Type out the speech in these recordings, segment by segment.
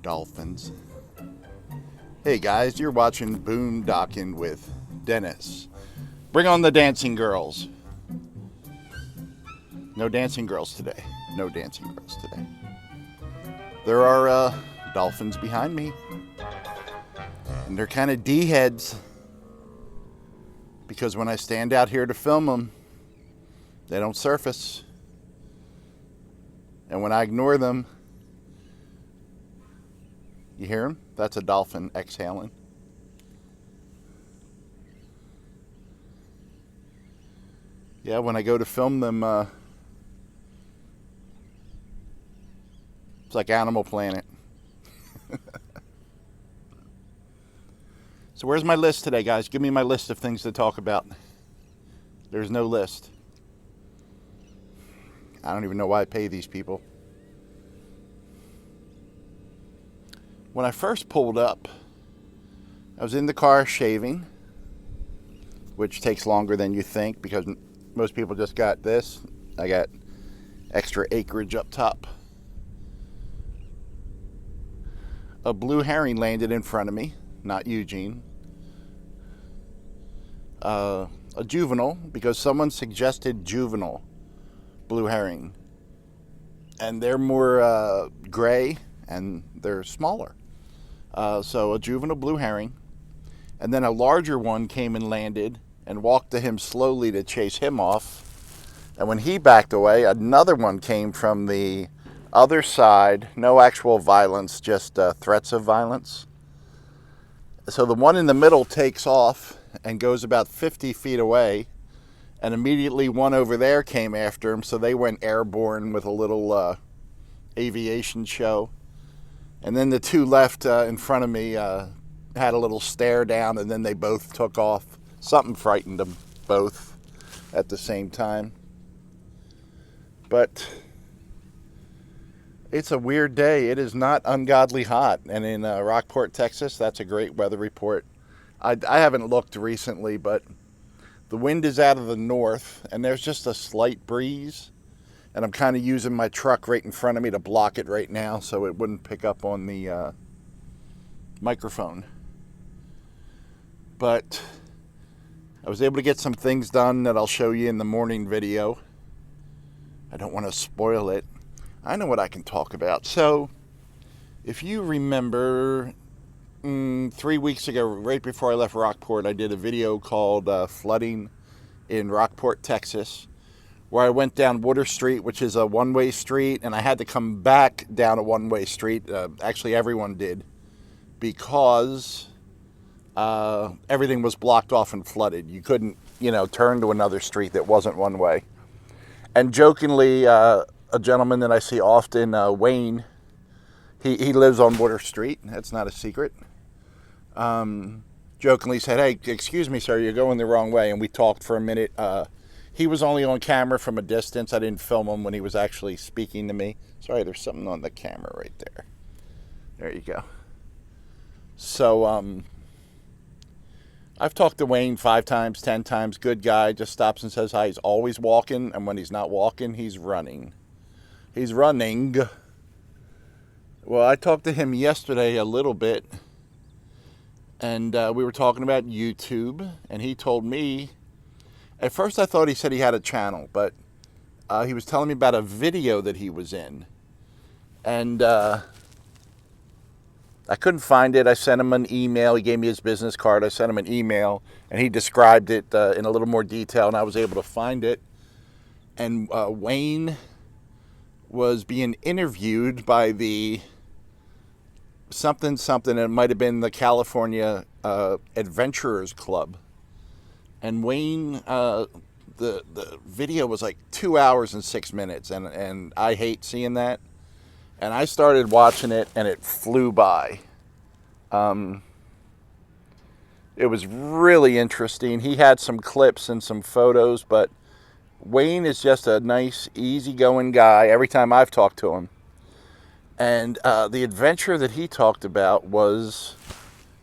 dolphins. Hey guys, you're watching Boondocking with Dennis. Bring on the dancing girls. No dancing girls today. No dancing girls today. There are dolphins behind me. And they're kind of D-heads. Because when I stand out here to film them, they don't surface. And when I ignore them, you hear them? That's a dolphin exhaling. Yeah, when I go to film them, it's like Animal Planet. So where's my list today, guys? Give me my list of things to talk about. There's no list. I don't even know why I pay these people. When I first pulled up, I was in the car shaving, which takes longer than you think because most people just got this. I got extra acreage up top. A blue herring landed in front of me, not Eugene. A juvenile, because someone suggested juvenile blue herring. And they're more gray and they're smaller. So a juvenile blue herring. And then a larger one came and landed and walked to him slowly to chase him off. And when he backed away, another one came from the other side. No actual violence, just threats of violence. So the one in the middle takes off and goes about 50 feet away. And immediately one over there came after him. So they went airborne with a little aviation show. And then the two left in front of me had a little stare down, and then they both took off. Something frightened them both at the same time. But it's a weird day. It is not ungodly hot. And in Rockport, Texas, that's a great weather report. I haven't looked recently, but the wind is out of the north, and there's just a slight breeze. And I'm kind of using my truck right in front of me to block it right now so it wouldn't pick up on the microphone. But I was able to get some things done that I'll show you in the morning video. I don't want to spoil it. I know what I can talk about. So, if you remember, 3 weeks ago, right before I left Rockport, I did a video called Flooding in Rockport, Texas, where I went down Water Street, which is a one-way street, and I had to come back down a one-way street. Actually, everyone did, because everything was blocked off and flooded. You couldn't, turn to another street that wasn't one-way. And jokingly, a gentleman that I see often, Wayne, he lives on Water Street. That's not a secret. Jokingly said, "Hey, excuse me, sir, you're going the wrong way." And we talked for a minute. He was only on camera from a distance. I didn't film him when he was actually speaking to me. Sorry, there's something on the camera right there. There you go. So, I've talked to Wayne 5 times, 10 times. Good guy, just stops and says hi. He's always walking, and when he's not walking, he's running. He's running. Well, I talked to him yesterday a little bit, and we were talking about YouTube, and he told me, at first I thought he said he had a channel, but he was telling me about a video that he was in, and I couldn't find it. I sent him an email. He gave me his business card. I sent him an email, and he described it in a little more detail, and I was able to find it. And Wayne was being interviewed by the something, it might have been the California Adventurers Club. And Wayne, the video was like 2 hours and 6 minutes, and I hate seeing that. And I started watching it, and it flew by. It was really interesting. He had some clips and some photos, but Wayne is just a nice, easygoing guy every time I've talked to him. And the adventure that he talked about was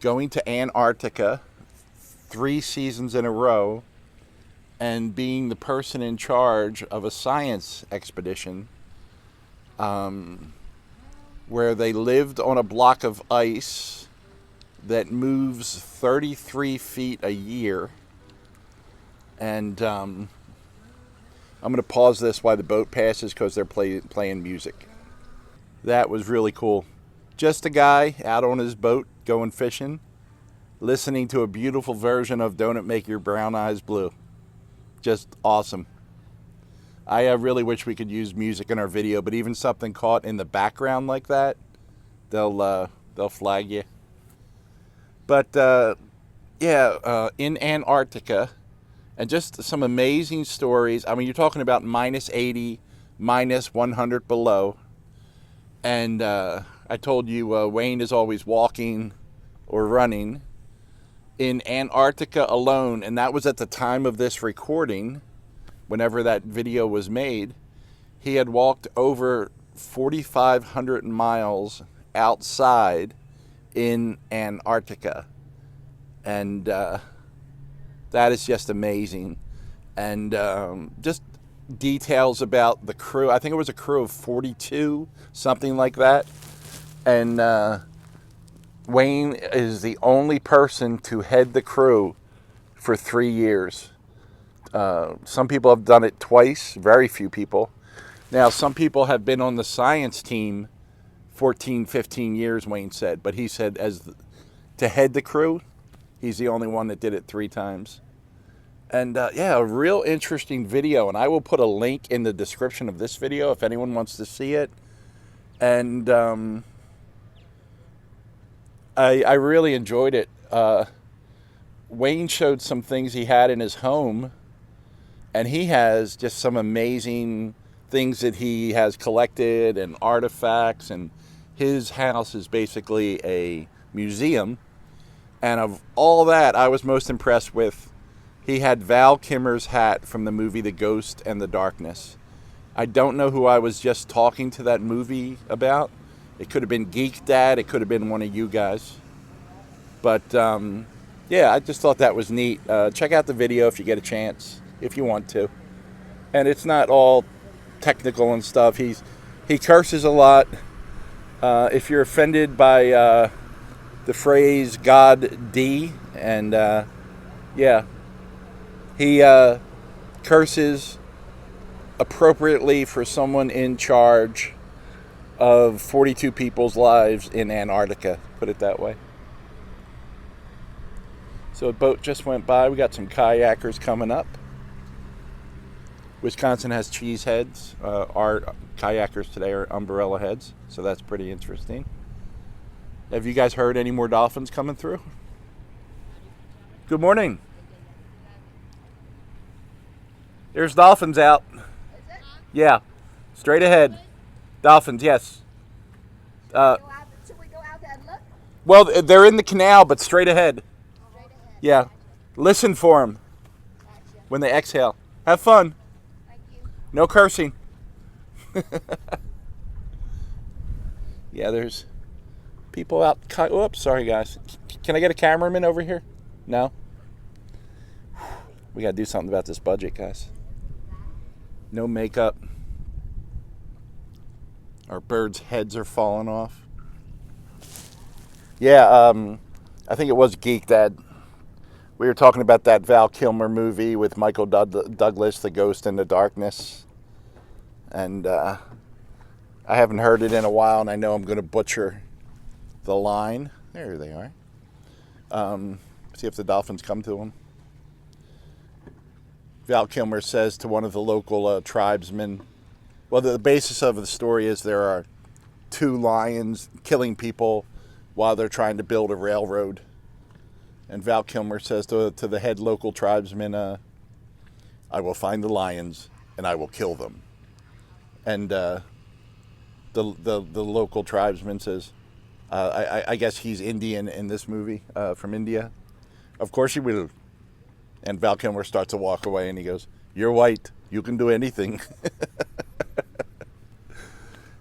going to Antarctica 3 seasons in a row and being the person in charge of a science expedition where they lived on a block of ice that moves 33 feet a year. And I'm going to pause this while the boat passes because they're playing music. That was really cool. Just a guy out on his boat going fishing, listening to a beautiful version of Don't It Make Your Brown Eyes Blue. Just awesome. I really wish we could use music in our video, but even something caught in the background like that, they'll flag you. But in Antarctica, and just some amazing stories. I mean, you're talking about minus 80, minus 100 below. And I told you Wayne is always walking or running. In Antarctica alone, and that was at the time of this recording, whenever that video was made, he had walked over 4,500 miles outside in Antarctica. And that is just amazing. And just details about the crew. I think it was a crew of 42, something like that. And Wayne is the only person to head the crew for 3 years. Some people have done it twice, very few people. Now, some people have been on the science team 14, 15 years, Wayne said. But he said to head the crew, he's the only one that did it 3 times. And a real interesting video. And I will put a link in the description of this video if anyone wants to see it. And I really enjoyed it. Wayne showed some things he had in his home. And he has just some amazing things that he has collected and artifacts. And his house is basically a museum. And of all that, I was most impressed with, he had Val Kilmer's hat from the movie The Ghost and the Darkness. I don't know who I was just talking to that movie about. It could have been Geek Dad. It could have been one of you guys. But, I just thought that was neat. Check out the video if you get a chance, if you want to. And it's not all technical and stuff. He curses a lot. If you're offended by the phrase God D, and he curses appropriately for someone in charge of 42 people's lives in Antarctica, put it that way. So a boat just went by. We got some kayakers coming up. Wisconsin has cheese heads. Our kayakers today are umbrella heads, so that's pretty interesting. Have you guys heard any more dolphins coming through? Good morning. There's dolphins out. Yeah, straight ahead. Dolphins, yes. Should we go out there and look? Well, they're in the canal, but straight ahead. Yeah. Listen for them when they exhale. Have fun. Thank you. No cursing. Yeah, there's people out. Oops, sorry guys. Can I get a cameraman over here? No? We got to do something about this budget, guys. No makeup. Our birds' heads are falling off. Yeah, I think it was Geek Dad. We were talking about that Val Kilmer movie with Michael Douglas, The Ghost in the Darkness. And I haven't heard it in a while, and I know I'm going to butcher the line. There they are. See if the dolphins come to him. Val Kilmer says to one of the local tribesmen, well, the basis of the story is there are 2 lions killing people while they're trying to build a railroad. And Val Kilmer says to the head local tribesman, I will find the lions and I will kill them. And the local tribesman says, I guess he's Indian in this movie, from India. Of course you will. And Val Kilmer starts to walk away and he goes, you're white. You can do anything.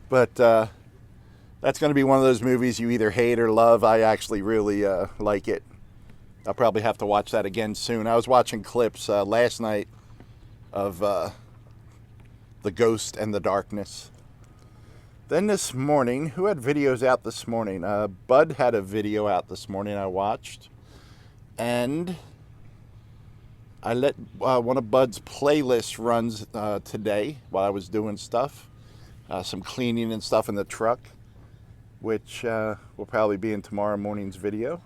But that's going to be one of those movies you either hate or love. I actually really like it. I'll probably have to watch that again soon. I was watching clips last night of The Ghost and the Darkness. Then this morning, who had videos out this morning? Bud had a video out this morning I watched. And I let one of Bud's playlists runs today while I was doing stuff. Some cleaning and stuff in the truck, which will probably be in tomorrow morning's video.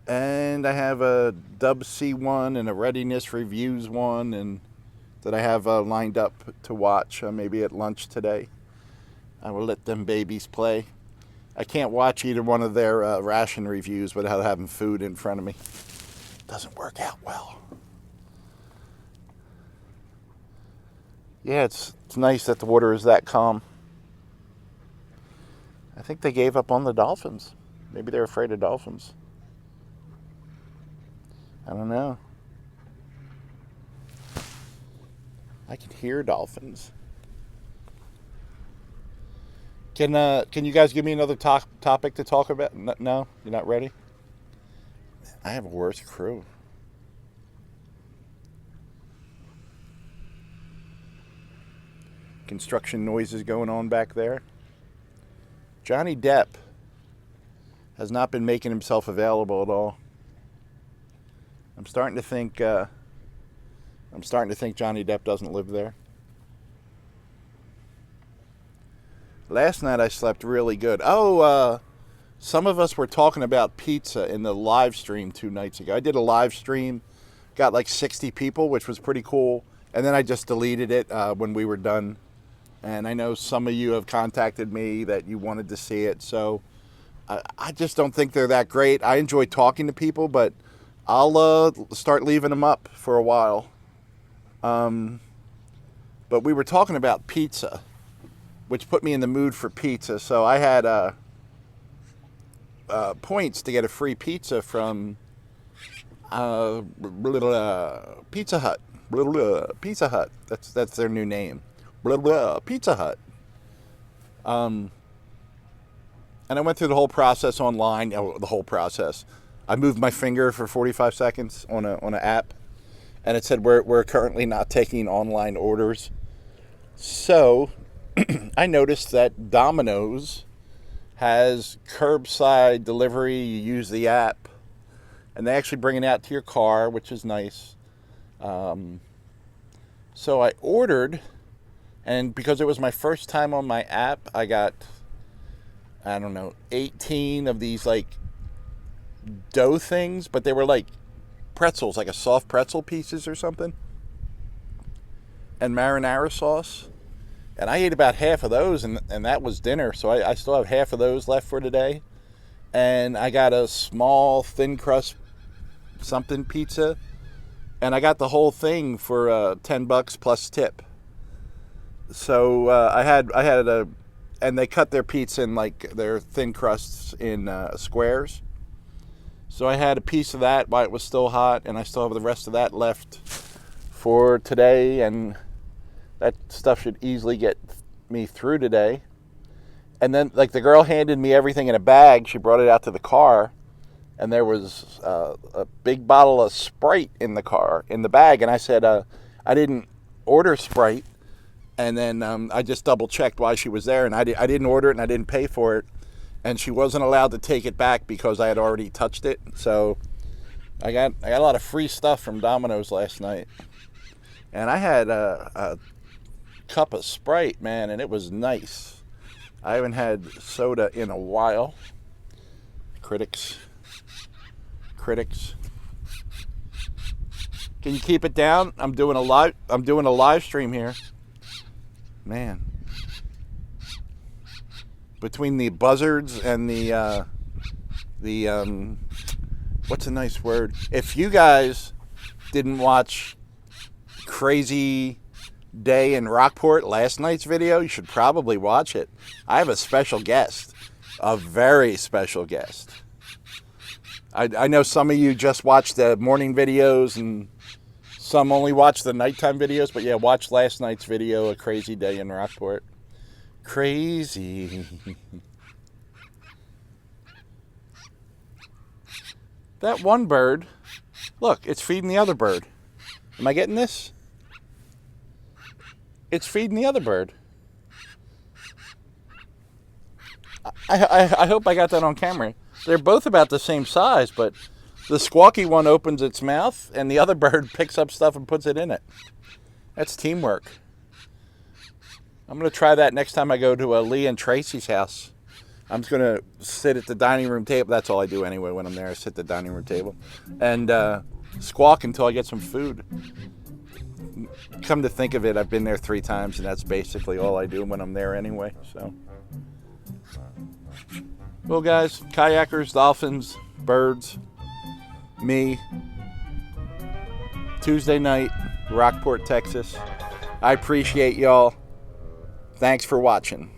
And I have a Dub C one and a Readiness Reviews one, and that I have lined up to watch maybe at lunch today. I will let them babies play. I can't watch either one of their ration reviews without having food in front of me. Doesn't work out well. Yeah, it's nice that the water is that calm. I think they gave up on the dolphins. Maybe they're afraid of dolphins. I don't know. I can hear dolphins. Can you guys give me another topic to talk about? No? You're not ready? I have a worse crew. Construction noises going on back there. Johnny Depp has not been making himself available at all. I'm starting to think Johnny Depp doesn't live there. Last night I slept really good. Some of us were talking about pizza in the live stream 2 nights ago. I did a live stream, got like 60 people, which was pretty cool. And then I just deleted it when we were done. And I know some of you have contacted me that you wanted to see it. So I just don't think they're that great. I enjoy talking to people, but I'll start leaving them up for a while. But we were talking about pizza, which put me in the mood for pizza. So I had points to get a free pizza from Pizza Hut. Pizza Hut. That's their new name. Pizza Hut. And I went through the whole process online. The whole process. I moved my finger for 45 seconds on an app, and it said we're currently not taking online orders. So I noticed that Domino's has curbside delivery. You use the app, and they actually bring it out to your car, which is nice. So I ordered, and because it was my first time on my app, I got, 18 of these like dough things, but they were like pretzels, like a soft pretzel pieces or something, and marinara sauce. And I ate about half of those, and that was dinner. So I still have half of those left for today. And I got a small thin crust something pizza, and I got the whole thing for $10 plus tip. So and they cut their pizza in like their thin crusts in squares. So I had a piece of that while it was still hot, and I still have the rest of that left for today, and that stuff should easily get me through today. And then, like, the girl handed me everything in a bag. She brought it out to the car, and there was a big bottle of Sprite in the bag. And I said, I didn't order Sprite. And then I just double-checked why she was there, and I didn't order it, and I didn't pay for it. And she wasn't allowed to take it back because I had already touched it. So I got a lot of free stuff from Domino's last night. And I had a cup of Sprite, man, and it was nice. I haven't had soda in a while. Critics. Can you keep it down? I'm doing a live stream here. Man. Between the buzzards and the what's a nice word? If you guys didn't watch Crazy Day in Rockport, last night's video, you should probably watch it. I have a special guest, a very special guest. I know some of you just watch the morning videos and some only watch the nighttime videos, but yeah, watch last night's video, A Crazy Day in Rockport. Crazy. That one bird, look, it's feeding the other bird. Am I getting this? It's feeding the other bird. I hope I got that on camera. They're both about the same size, but the squawky one opens its mouth and the other bird picks up stuff and puts it in it. That's teamwork. I'm going to try that next time I go to Lee and Tracy's house. I'm just going to sit at the dining room table. That's all I do anyway when I'm there. I sit at the dining room table and squawk until I get some food. Come to think of it, I've been there 3 times, and that's basically all I do when I'm there anyway. So, well, guys, kayakers, dolphins, birds, me. Tuesday night, Rockport, Texas. I appreciate y'all. Thanks for watching.